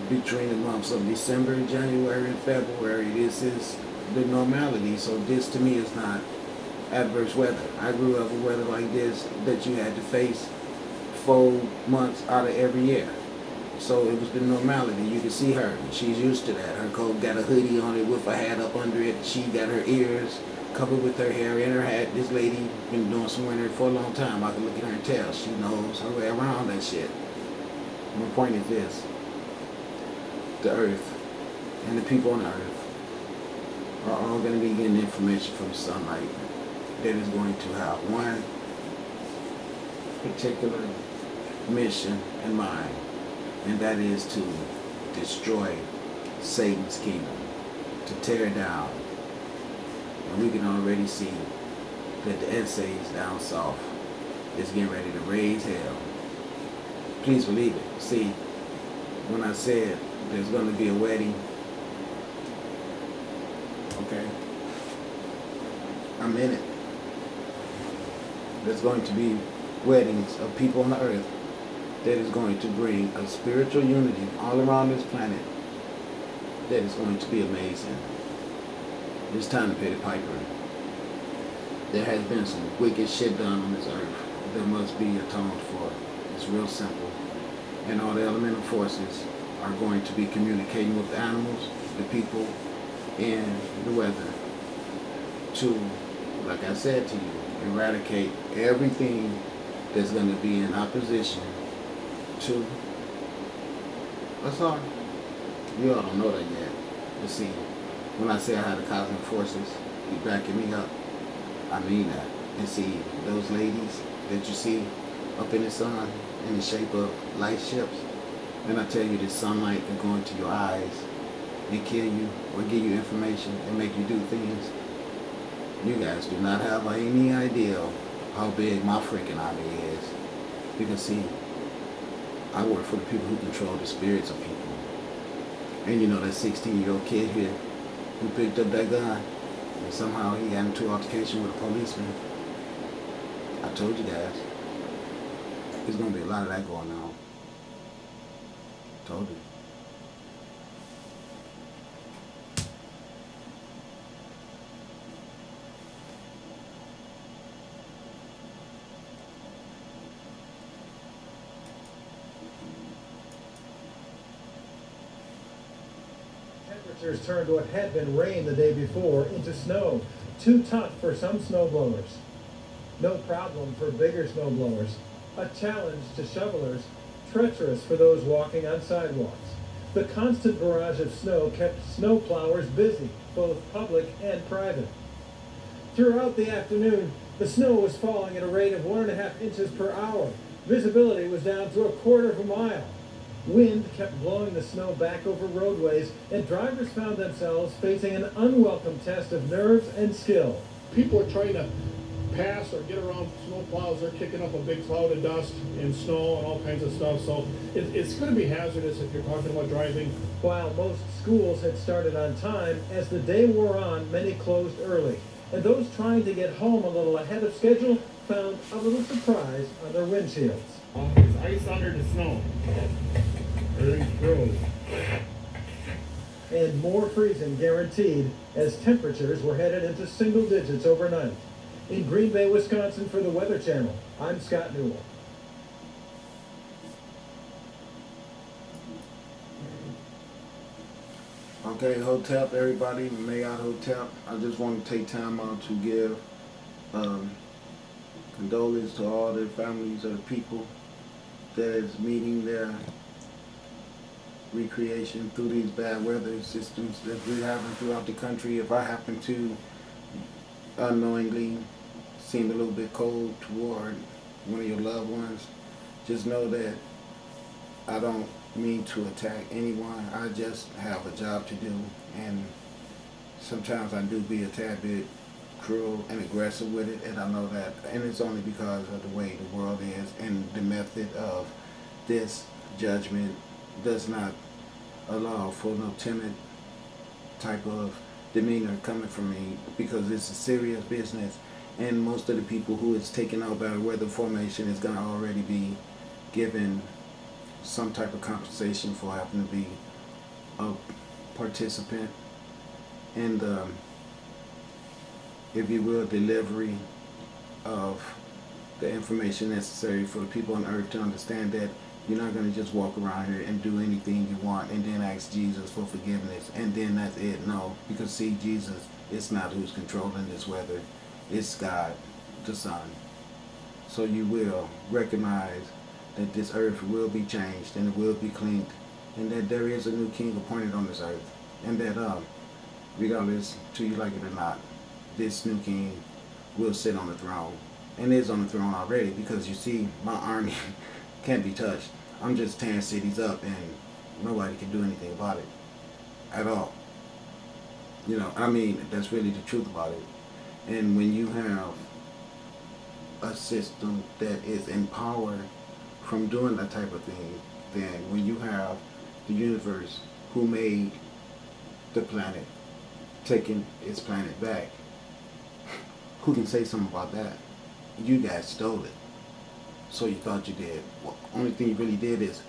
between the months of December, January, and February. This is the normality. So this to me is not adverse weather. I grew up with weather like this that you had to face 4 months out of every year. So it was the normality. You could see her. She's used to that. Her coat got a hoodie on it with a hat up under it. She got her ears covered with her hair in her hat. This lady been doing some winter for a long time. I can look at her and tell she knows her way around that shit. My point is this. The earth and the people on the earth are all going to be getting information from sunlight that is going to have one particular mission in mind, and that is to destroy Satan's kingdom, to tear it down. And we can already see that the essays down south is getting ready to raise hell. Please believe it. See, when I said there's going to be a wedding, okay, I'm in it. There's going to be weddings of people on the earth that is going to bring a spiritual unity all around this planet that is going to be amazing. It's time to pay the piper. There has been some wicked shit done on this earth that must be atoned for. It's real simple. And all the elemental forces are going to be communicating with the animals, the people, and the weather to, like I said to you, eradicate everything that's going to be in opposition to us all. You all don't know that yet. But see, when I say I had the cosmic forces, you backing me up, I mean that. And see, those ladies that you see up in the sun in the shape of light ships, then I tell you the sunlight can go into your eyes and kill you or give you information and make you do things. You guys do not have any idea how big my freaking army is. Because see, I work for the people who control the spirits of people. And you know that 16-year-old kid here who picked up that gun and somehow he got into an altercation with a policeman. I told you guys, there's going to be a lot of that going on. Told you. Temperatures turned what had been rain the day before into snow. Too tough for some snowblowers. No problem for bigger snowblowers. A challenge to shovelers. Treacherous for those walking on sidewalks. The constant barrage of snow kept snowplowers busy, both public and private. Throughout the afternoon, the snow was falling at a rate of 1.5 inches per hour. Visibility was down to 1/4 of a mile. Wind kept blowing the snow back over roadways, and drivers found themselves facing an unwelcome test of nerves and skill. People are trying to pass or get around snow plows. They're kicking up a big cloud of dust and snow and all kinds of stuff. So it's going to be hazardous if you're talking about driving. While most schools had started on time, as the day wore on, many closed early. And those trying to get home a little ahead of schedule found a little surprise on their windshields. There's ice under the snow. Everything's froze. And more freezing guaranteed as temperatures were headed into single digits overnight. In Green Bay, Wisconsin, for the Weather Channel, I'm Scott Newell. Okay, Hotep, everybody, Mayat Hotep. I just want to take time out to give condolence to all the families of the people that is meeting their recreation through these bad weather systems that we're having throughout the country. If I happen to unknowingly seem a little bit cold toward one of your loved ones, just know that I don't mean to attack anyone. I just have a job to do, and sometimes I do be a tad bit cruel and aggressive with it, and I know that, and it's only because of the way the world is, and the method of this judgment does not allow for no timid type of demeanor coming from me, because it's a serious business, and most of the people who is taken out by weather formation is going to already be given some type of compensation for having to be a participant in the, if you will, delivery of the information necessary for the people on earth to understand that you're not going to just walk around here and do anything you want and then ask Jesus for forgiveness and then that's it. No, because see, Jesus is not who's controlling this weather. It's God, the Son. So you will recognize that this earth will be changed and it will be cleaned, and that there is a new king appointed on this earth, and that regardless to you like it or not, this new king will sit on the throne, and is on the throne already, because you see, my army can't be touched. I'm just tearing cities up and nobody can do anything about it at all. You know, I mean, that's really the truth about it. And when you have a system that is empowered from doing that type of thing, then when you have the universe who made the planet taking its planet back, who can say something about that? You guys stole it. So you thought you did. Well, only thing you really did is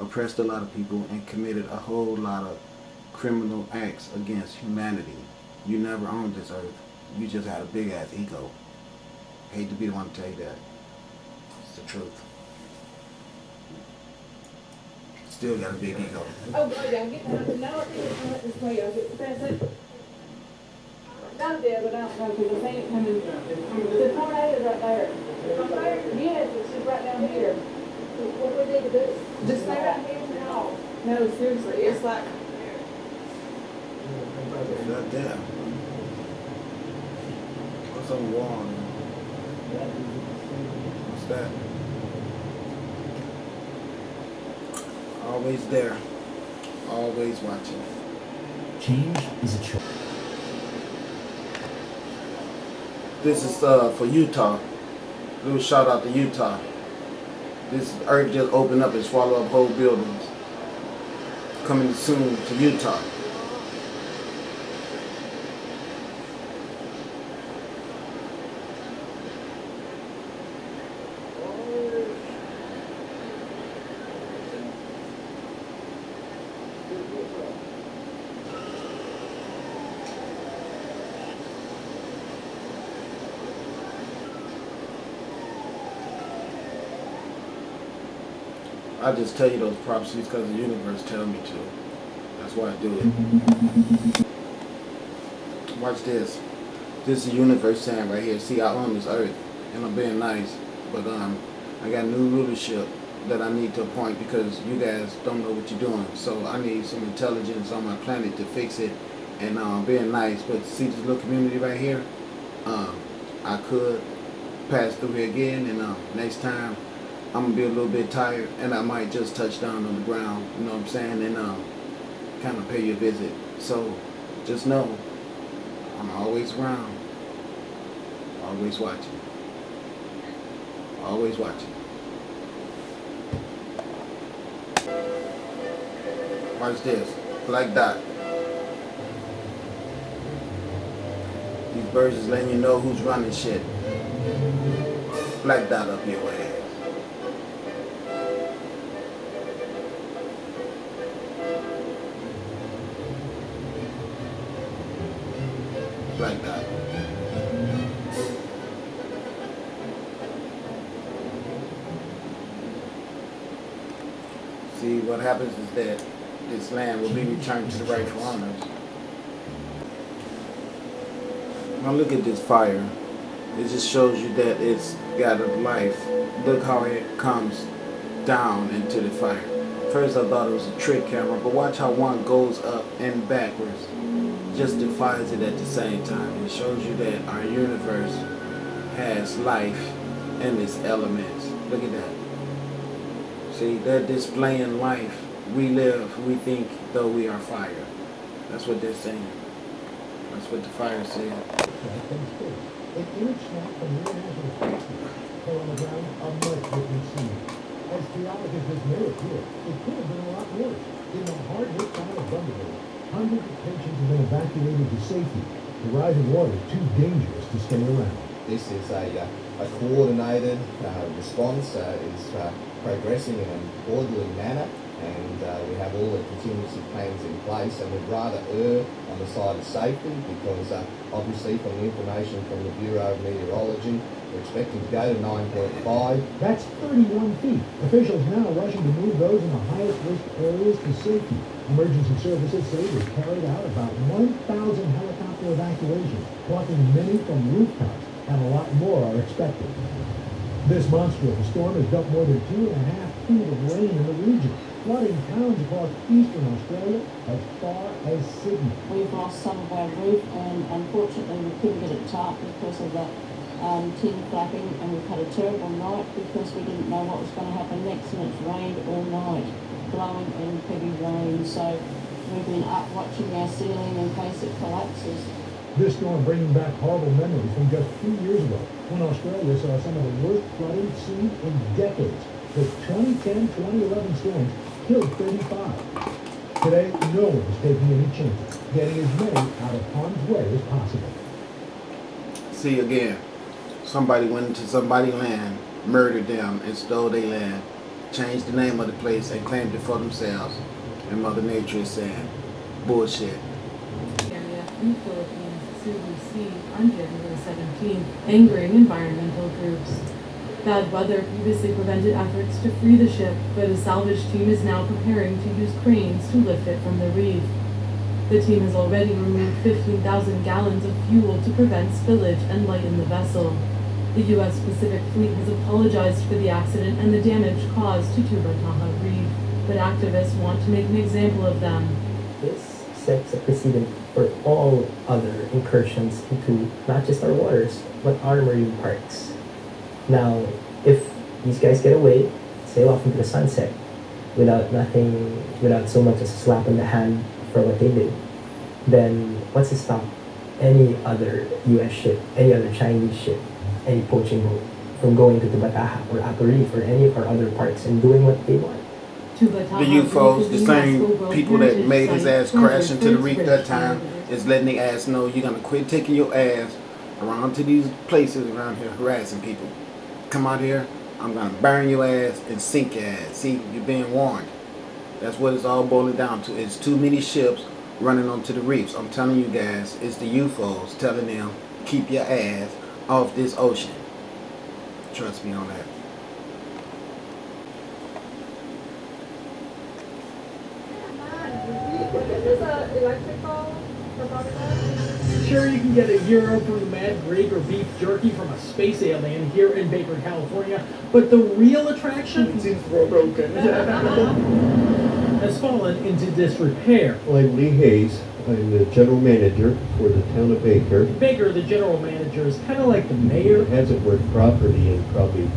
oppressed a lot of people and committed a whole lot of criminal acts against humanity. You never owned this earth. You just had a big ass ego. Hate to be the one to tell you that. It's the truth. Still got a big ego. Oh, y'all get down. No, this way. I'll get that's it. Not there, but I don't know because I seen it coming. The tornado's right there. Right there? Yes, it's just right down here. What do we need to do? Just stay right here and all. No, seriously, it's like. It's right there. What's on the wall? What's that? Always there. Always watching. Change is a choice. This is for Utah. Little shout out to Utah. This earth just opened up and swallowed up whole buildings. Coming soon to Utah. I just tell you those prophecies because the universe tells me to. That's why I do it. Watch this. This is the universe saying right here, see, I own this earth and I'm being nice, but I got new leadership that I need to appoint because you guys don't know what you're doing. So I need some intelligence on my planet to fix it, and being nice. But see this little community right here, I could pass through here again, and next time I'm gonna be a little bit tired and I might just touch down on the ground, you know what I'm saying, and kind of pay you a visit. So just know I'm always around, always watching, always watching. Watch this, Black Dot. These birds is letting you know who's running shit. Black Dot up your ass. Like that. See, what happens is that this land will be returned to the rightful owners. Now look at this fire. It just shows you that it's got a life. Look how it comes down into the fire. First I thought it was a trick camera, but watch how one goes up and backwards. Just defies it at the same time. It shows you that our universe has life in its elements. Look at that. See, they're displaying life. We live, we think, though we are fire. That's what they're saying. That's what the fire said. An image snap from the International Space Station fell on the ground a much different scene. As geologists may appear, it could have been a lot worse. In the hard-hit town of Bundaberg, hundreds of patients have been evacuated to safety. The rising water is too dangerous to stay around. This is a coordinated response. Is progressing in an orderly manner, and we have have all the contingency plans in place, and we'd rather err on the side of safety because obviously from the information from the Bureau of Meteorology, we're expecting to go to 9.5. That's 31 feet. Officials now rushing to move those in the highest risk areas to safety. Emergency services say they've carried out about 1,000 helicopter evacuations, plucking many from rooftops, and a lot more are expected. This monster of a storm has dumped more than 2.5 feet of rain in the region, flooding towns across eastern Australia as far as Sydney. We've lost some of our roof, and unfortunately we couldn't get it tarped because of the tin flapping, and we've had a terrible night because we didn't know what was going to happen next, and it's rained all night, blowing in heavy rain, so we've been up watching our ceiling in case it collapses. This storm bringing back horrible memories from just 2 years ago, when Australia saw some of the worst flooding seen in decades. The 2010-2011 storms killed 35. Today, no one is taking any chances, getting as many out of harm's way as possible. See again, somebody went into somebody's land, murdered them, and stole their land, changed the name of the place, and claimed it for themselves. And Mother Nature is saying, bullshit. Area in the Philippines soon received on January 17th, angering environmental groups. Bad weather previously prevented efforts to free the ship, but a salvage team is now preparing to use cranes to lift it from the reef. The team has already removed 15,000 gallons of fuel to prevent spillage and lighten the vessel. The U.S. Pacific Fleet has apologized for the accident and the damage caused to Tuba Taha Reef, but activists want to make an example of them. This sets a precedent for all other incursions into not just our waters, but our marine parks. Now, if these guys get away, sail off into the sunset, without so much as a slap in the hand for what they did, then what's to stop any other U.S. ship, any other Chinese ship, any poaching boat from going to Tuba Taha or Ato Reef or any of our other parks and doing what they want? The UFOs, the same people that made his ass crash into the reef that time, is letting the ass know you're going to quit taking your ass around to these places around here harassing people. Come out here, I'm going to burn your ass and sink your ass. See, you're being warned. That's what it's all boiling down to. It's too many ships running onto the reefs. I'm telling you guys, it's the UFOs telling them, keep your ass off this ocean. Trust me on that. Is this a electrical for Sure, you can get a gyro from the Mad Greek or beef jerky from a space alien here in Baker, California, but the real attraction has fallen into disrepair. I'm Lee Hayes. I'm the general manager for the town of Baker. Baker, the general manager, is kind of like the mayor. It hasn't worked properly in probably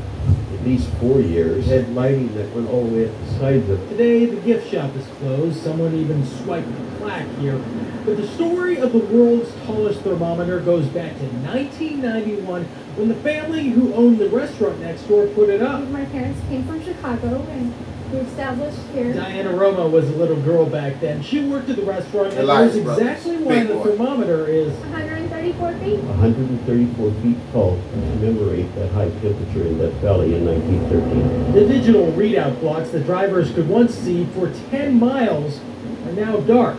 at least 4 years. It had lighting that went all the way up the sides of it. Today, the gift shop is closed. Someone even swiped the plaque here. But the story of the world's tallest thermometer goes back to 1991 when the family who owned the restaurant next door put it up. My parents came from Chicago and we established here. Diana Roma was a little girl back then. She worked at the restaurant and knows exactly why the thermometer is 134 feet? 134 feet tall to commemorate that high temperature in that valley in 1913. The digital readout blocks that drivers could once see for 10 miles are now dark.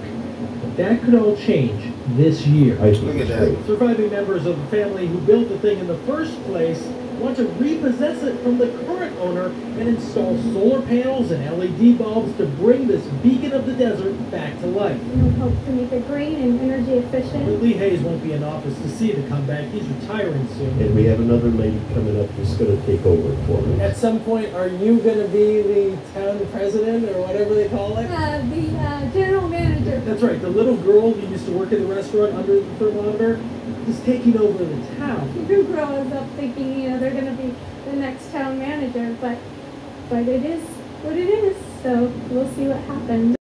But that could all change this year. Look at that. Surviving members of the family who built the thing in the first place want to repossess it from the current owner and install solar panels and LED bulbs to bring this beacon of the desert back to life. We hope to make it green and energy efficient. But Lee Hayes won't be in office to see the comeback. He's retiring soon. And we have another lady coming up who's going to take over for me. At some point, are you going to be the town president or whatever they call it? The general manager. That's right. The little girl who used to work in the restaurant under the thermometer is taking over the town. Who grows up thinking, they're going to be the next town manager, but it is what it is, so we'll see what happens.